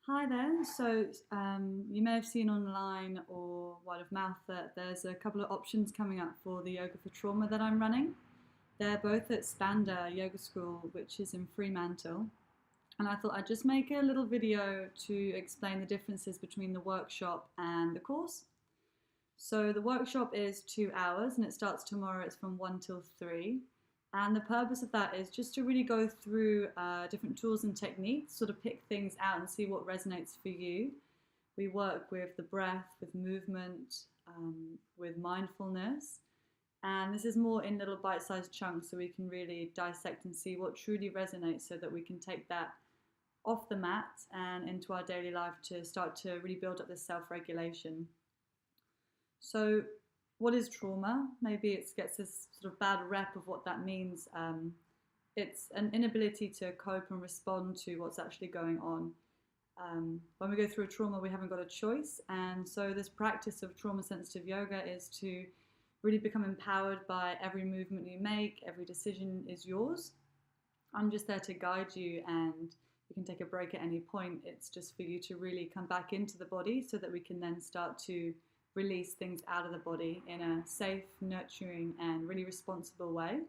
Hi there. You may have seen online or word of mouth that there's a couple of options coming up for the Yoga for Trauma that I'm running. They're both at Spanda Yoga School, which is in Fremantle. And I thought I'd just make a little video to explain the differences between the workshop and the course. So the workshop is 2 hours and it starts tomorrow. It's from 1 till 3. And the purpose of that is just to really go through different tools and techniques, sort of pick things out and see what resonates for you. We work with the breath, with movement, with mindfulness. And this is more in little bite-sized chunks so we can really dissect and see what truly resonates so that we can take that off the mat and into our daily life to start to really build up this self-regulation. So what is trauma? Maybe it gets this sort of bad rep of what that means. It's an inability to cope and respond to what's actually going on. When we go through a trauma, we haven't got a choice. And so this practice of trauma-sensitive yoga is to really become empowered by every movement you make, every decision is yours. I'm just there to guide you, and you can take a break at any point. It's just for you to really come back into the body so that we can then start to release things out of the body in a safe, nurturing, and really responsible way.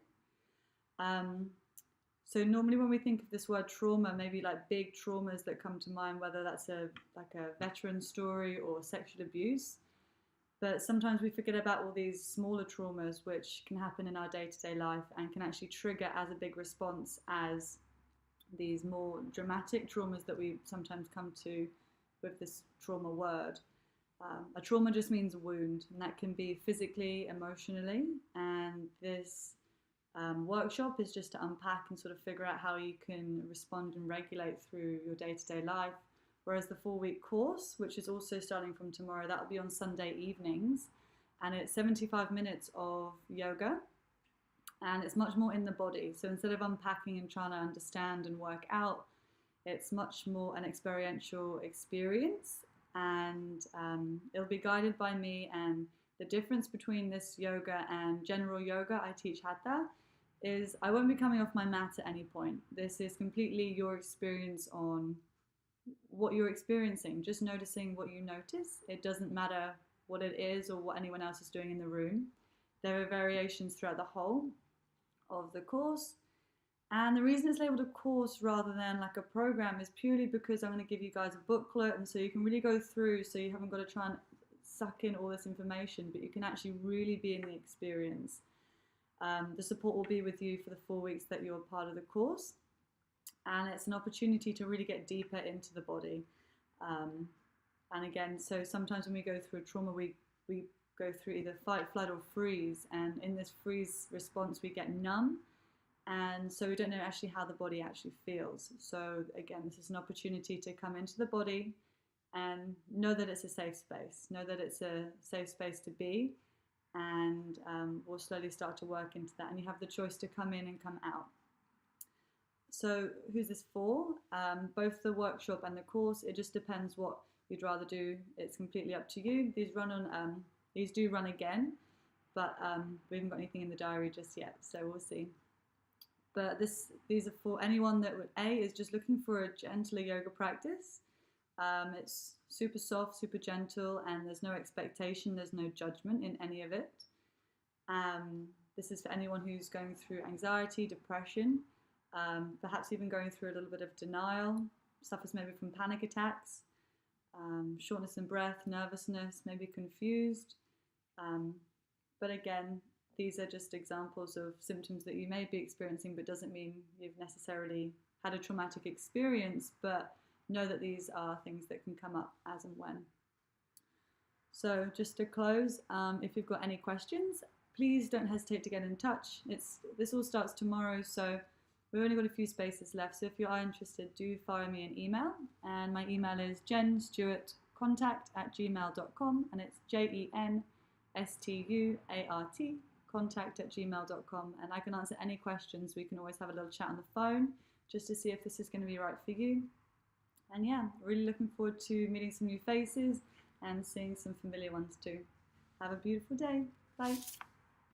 So normally when we think of this word trauma, maybe like big traumas that come to mind, whether that's like a veteran story or sexual abuse. But sometimes we forget about all these smaller traumas which can happen in our day-to-day life and can actually trigger as a big response as these more dramatic traumas that we sometimes come to with this trauma word. A trauma just means a wound, and that can be physically, emotionally, and this workshop is just to unpack and sort of figure out how you can respond and regulate through your day-to-day life. Whereas the 4-week course, which is also starting from tomorrow, that will be on Sunday evenings, and it's 75 minutes of yoga, and it's much more in the body. So instead of unpacking and trying to understand and work out, it's much more an experiential experience. And it'll be guided by me. And the difference between this yoga and general yoga, I teach Hatha, is I won't be coming off my mat at any point. This is completely your experience on what you're experiencing, just noticing what you notice. It doesn't matter what it is or what anyone else is doing in the room. There are variations throughout the whole of the course. And the reason it's labeled a course rather than like a program is purely because I'm going to give you guys a booklet, and so you can really go through, so you haven't got to try and suck in all this information, but you can actually really be in the experience. The support will be with you for the 4 weeks that you're part of the course, and it's an opportunity to really get deeper into the body. And again, so sometimes when we go through a trauma, we go through either fight, flight, or freeze, and in this freeze response we get numb. And so we don't know actually how the body actually feels. So again, this is an opportunity to come into the body and know that it's a safe space. Know that it's a safe space to be, and we'll slowly start to work into that. And you have the choice to come in and come out. So who's this for? Both the workshop and the course, it just depends what you'd rather do. It's completely up to you. These do run again, but we haven't got anything in the diary just yet, so we'll see. But these are for anyone that is just looking for a gentler yoga practice. It's super soft, super gentle, and there's no expectation, there's no judgment in any of it. This is for anyone who's going through anxiety, depression, perhaps even going through a little bit of denial, suffers maybe from panic attacks, shortness in breath, nervousness, maybe confused. But again, these are just examples of symptoms that you may be experiencing, but doesn't mean you've necessarily had a traumatic experience, but know that these are things that can come up as and when. So just to close, if you've got any questions, please don't hesitate to get in touch. This all starts tomorrow, so we've only got a few spaces left. So if you are interested, do fire me an email. And my email is jenstuart@gmail.com, and it's JENSTUART contact@gmail.com, and I can answer any questions. We can always have a little chat on the phone just to see if this is going to be right for you. And yeah, really looking forward to meeting some new faces and seeing some familiar ones too. Have a beautiful day. Bye.